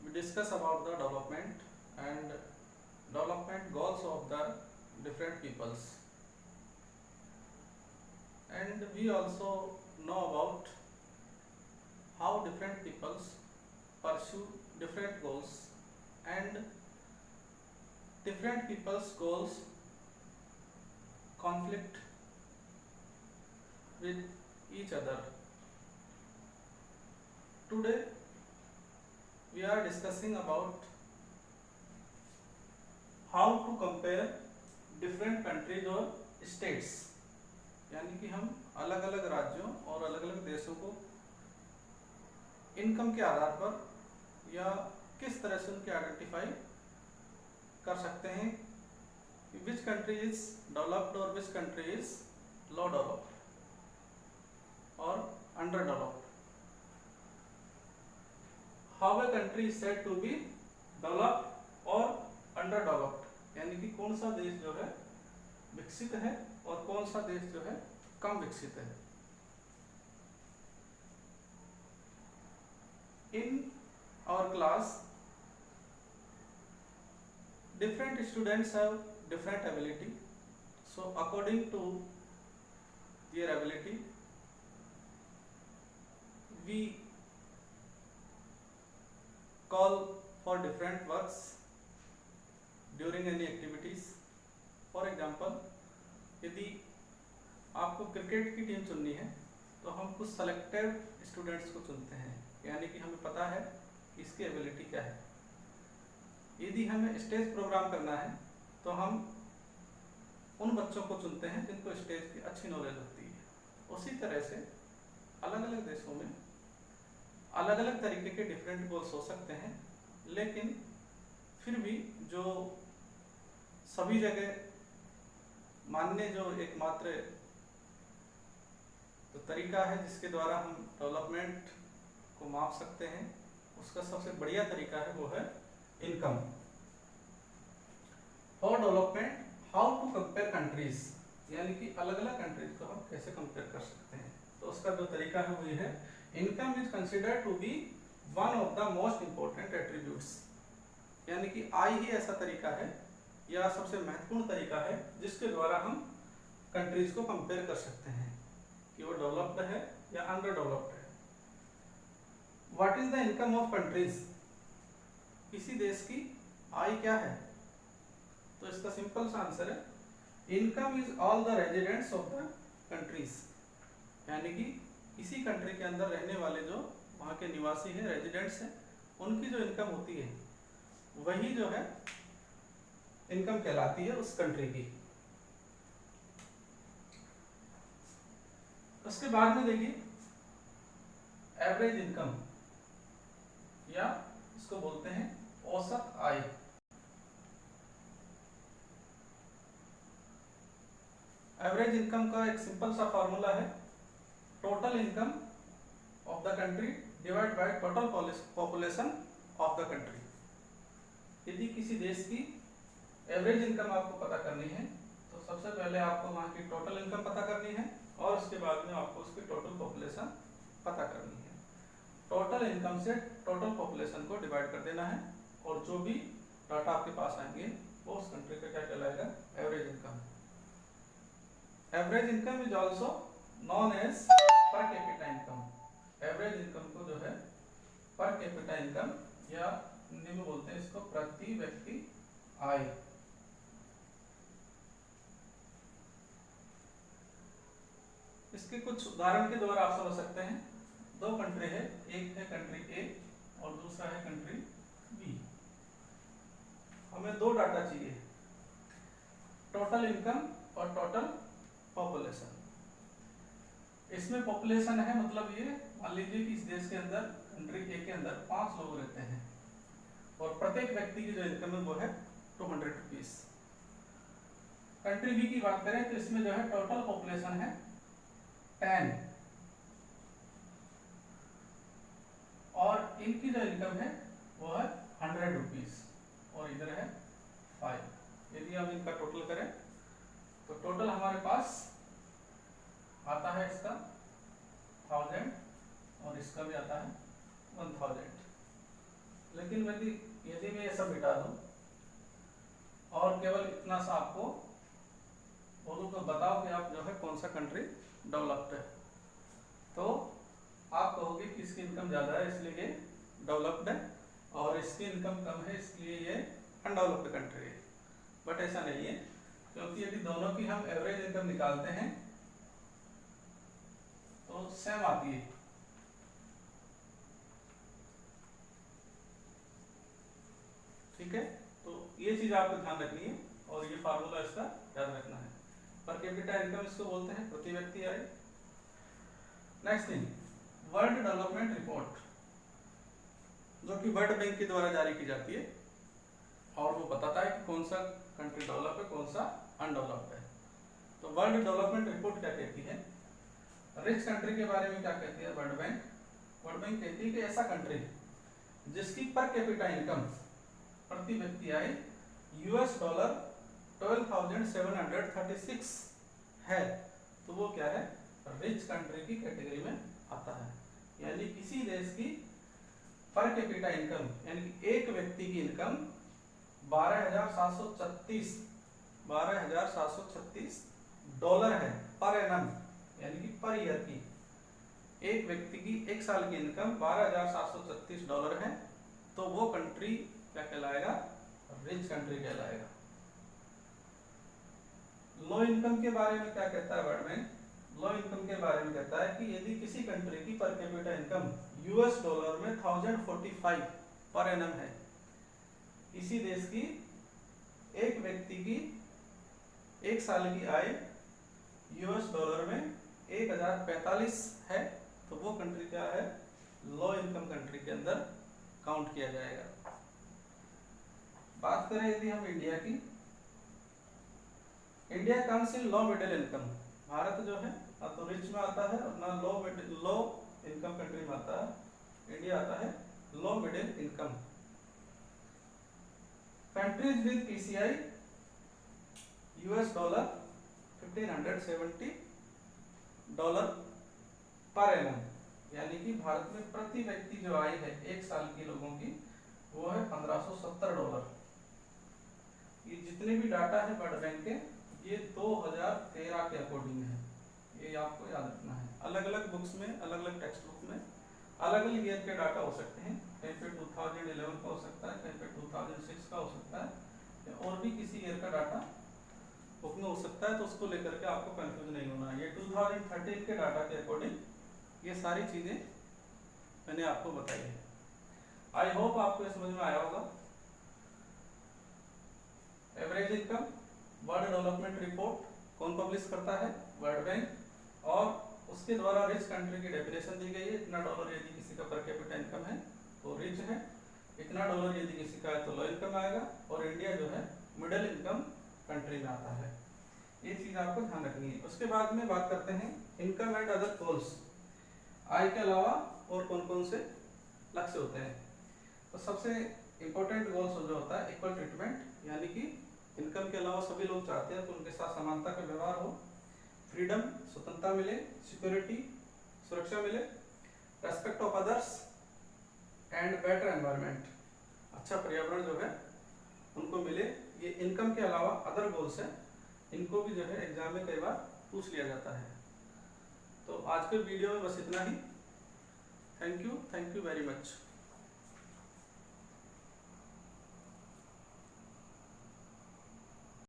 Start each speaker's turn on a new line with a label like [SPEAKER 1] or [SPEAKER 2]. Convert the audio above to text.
[SPEAKER 1] we discuss about the development and development goals of the different peoples, and we also know about how different peoples pursue different goals, and different people's goals conflict with each other. Today we are discussing about how to compare different countries और states, यानी कि हम अलग अलग राज्यों और अलग अलग देशों को इनकम के आधार पर या किस तरह से उनके आइडेंटिफाई कर सकते हैं कि विच कंट्री इज डेवलप्ड और which country is low developed और under developed. How a country is said to be developed और अंडर डेवलप्ड, यानी कि कौन सा देश जो है विकसित है और कौन सा देश जो है कम विकसित है. In our class different students have different ability, so according to their ability we call for different works during any activities. For example, यदि आपको क्रिकेट की टीम चुननी है तो हम कुछ सेलेक्टेड स्टूडेंट्स को चुनते हैं, यानी कि हमें पता है कि इसकी एबिलिटी क्या है. यदि हमें स्टेज प्रोग्राम करना है तो हम उन बच्चों को चुनते हैं जिनको स्टेज की अच्छी नॉलेज होती है. उसी तरह से अलग अलग देशों में अलग अलग तरीके के डिफरेंट गोल्स हो सकते हैं, लेकिन फिर भी जो सभी जगह मान्य जो एकमात्र तो तरीका है जिसके द्वारा हम डेवलपमेंट को माप सकते हैं, उसका सबसे बढ़िया तरीका है वो है income. For development how to compare countries, यानी कि अलग अलग कंट्रीज को हम कैसे कंपेयर कर सकते हैं. तो उसका जो तरीका है वो ये है, income is considered to be one of the most important attributes, यानी कि आय ही ऐसा तरीका है या सबसे महत्वपूर्ण तरीका है जिसके द्वारा हम कंट्रीज को कंपेयर कर सकते हैं कि वो डेवलप्ड है या अंडर डेवलप्ड है. What is the income of countries, किसी देश की आय क्या है. तो इसका सिंपल सा आंसर है income is all the residents of the countries, यानी कि किसी कंट्री के अंदर रहने वाले जो वहाँ के निवासी हैं, रेजिडेंट्स हैं, उनकी जो इनकम होती है वही जो है इनकम कहलाती है उस कंट्री की. उसके बाद में देखिए एवरेज इनकम या इसको बोलते हैं औसत आय. एवरेज इनकम का एक सिंपल सा फॉर्मूला है total income of the country divide by total population of the country. यदि किसी देश की एवरेज इनकम आपको पता करनी है तो सबसे पहले आपको वहां की टोटल इनकम पता करनी है और उसके बाद में आपको उसकी टोटल पॉपुलेशन पता करनी है. टोटल इनकम से टोटल पॉपुलेशन को डिवाइड कर देना है और जो भी डाटा आपके पास आएंगे वो उस कंट्री का क्या कहलाएगा, average income. Average income is also known as per capita income. Average income को जो है पर कैपिटा इनकम या हिंदी में बोलते हैं इसको प्रति व्यक्ति आय. इसके कुछ उदाहरण के द्वारा आप समझ सकते हैं. दो कंट्री है, एक है कंट्री ए और दूसरा है कंट्री बी. हमें दो डाटा चाहिए, टोटल इनकम और टोटल पॉपुलेशन. इसमें पॉपुलेशन है मतलब ये मान लीजिए कि इस देश के अंदर कंट्री ए के अंदर 5 लोग रहते हैं और प्रत्येक व्यक्ति की जो इनकम है वो है 200 रुपीज. कंट्री बी की बात करें तो इसमें जो है टोटल पॉपुलेशन है 10 और इनकी जो इनकम है वो है 100 रुपीज और इधर है 5. यदि हम इनका टोटल करें तो टोटल हमारे पास आता है इसका 1000 और इसका भी आता है 1000. लेकिन लेकिन यदि मैं ये सब मिटा दूं और केवल इतना सा आपको बोलूं तो बताओ कि आप जो है कौन सा कंट्री डेवलप्ड है, तो आप कहोगे कि इसकी इनकम ज़्यादा है इसलिए ये डेवलप्ड है, और इसकी इनकम कम है इसलिए ये अनडेवलप्ड कंट्री है। बट ऐसा नहीं है, क्योंकि यदि दोनों की हम एवरेज इनकम निकालते हैं तो सेम आती है। ठीक है, तो ये चीज आपको ध्यान रखनी है और ये फार्मूला इसका याद रखना है। पर कैपिटा इनकम इसको बोलते हैं, प्रति व्यक्ति आय। Next thing, world development report, जो कि वर्ल्ड बैंक के द्वारा जारी की जाती है और वो बताता है कि कौन सा कंट्री डेवलप है कौन सा अनडेवलप्ड है। तो वर्ल्ड डेवलपमेंट रिपोर्ट क्या कहती है, रिच कंट्री के बारे में क्या कहती है वर्ल्ड बैंक? वर्ल्ड बैंक कहती है कि ऐसा कंट्री जिसकी पर कैपिटा इनकम, प्रति व्यक्ति आय $12,736 है, तो वो क्या है, रिच कंट्री की कैटेगरी में आता है। यानी किसी देश की पर कैपिटा इनकम यानी कि एक व्यक्ति की इनकम 12,736 डॉलर है पर एनम, यानी कि पर ईयर की एक व्यक्ति की एक साल की इनकम 12,736 डॉलर है, तो वो कंट्री क्या कहलाएगा, रिच कंट्री कहलाएगा। लो इनकम के बारे में क्या कहता है वर्ल्ड बैंक? लो इनकम के बारे में कहता है कि यदि किसी कंट्री की पर कैपिटा इनकम यूएस डॉलर में 1045 पर एनम है, किसी देश की एक व्यक्ति की एक साल की आय यूएस डॉलर में 1045 है, तो वो कंट्री क्या है, लो इनकम कंट्री के अंदर काउंट किया जाएगा। बात करें यदि हम इंडिया की, India comes in low middle income. Bharat जो है ना तो रिच में आता है और ना लो इनकम कंट्री में आता है, इंडिया आता है low middle income. Countries with PCI US dollar 1570 dollar per annum, यानी कि भारत में प्रति व्यक्ति जो आय है एक साल की लोगों की वो है 1570 डॉलर। ये जितने भी डाटा है वर्ल्ड बैंक के, ये 2013 के अकॉर्डिंग है, ये आपको याद रखना है। अलग अलग बुक्स में, अलग अलग टेक्स्ट बुक में अलग अलग ईयर के डाटा हो सकते हैं, कहीं पे 2011 का हो सकता है, कहीं पे 2006 का हो सकता है, या और भी किसी ईयर का डाटा बुक में हो सकता है, तो उसको लेकर के आपको कंफ्यूज नहीं होना। ये 2013 के डाटा के अकॉर्डिंग ये सारी चीजें मैंने आपको बताई है। आई होप आपको ये समझ में आया होगा। Average income world development report कौन पब्लिश करता है, वर्ल्ड बैंक, और उसके द्वारा रिच कंट्री की डेफिनेशन दी गई है। इतना डॉलर यदि किसी का पर कैपिटा इनकम है तो रिच है, इतना डॉलर यदि किसी का है तो लो इनकम आएगा, और इंडिया जो है मिडिल इनकम कंट्री में आता है। ये चीज आपको ध्यान रखनी है। उसके बाद में बात करते हैं इनकम एंड अदर गोल्स। आय के अलावा और कौन कौन से लक्ष्य होते हैं? तो सबसे इंपॉर्टेंट गोल्स जो होता है इक्वल ट्रीटमेंट, यानी कि इनकम के अलावा सभी लोग चाहते हैं तो उनके साथ समानता का व्यवहार हो, फ्रीडम स्वतंत्रता मिले, सिक्योरिटी सुरक्षा मिले, respect of others and better environment, अच्छा पर्यावरण जो है उनको मिले। ये इनकम के अलावा अदर गोल्स है, इनको भी जो है एग्जाम में कई बार पूछ लिया जाता है। तो आज के वीडियो में बस इतना ही। Thank you very much.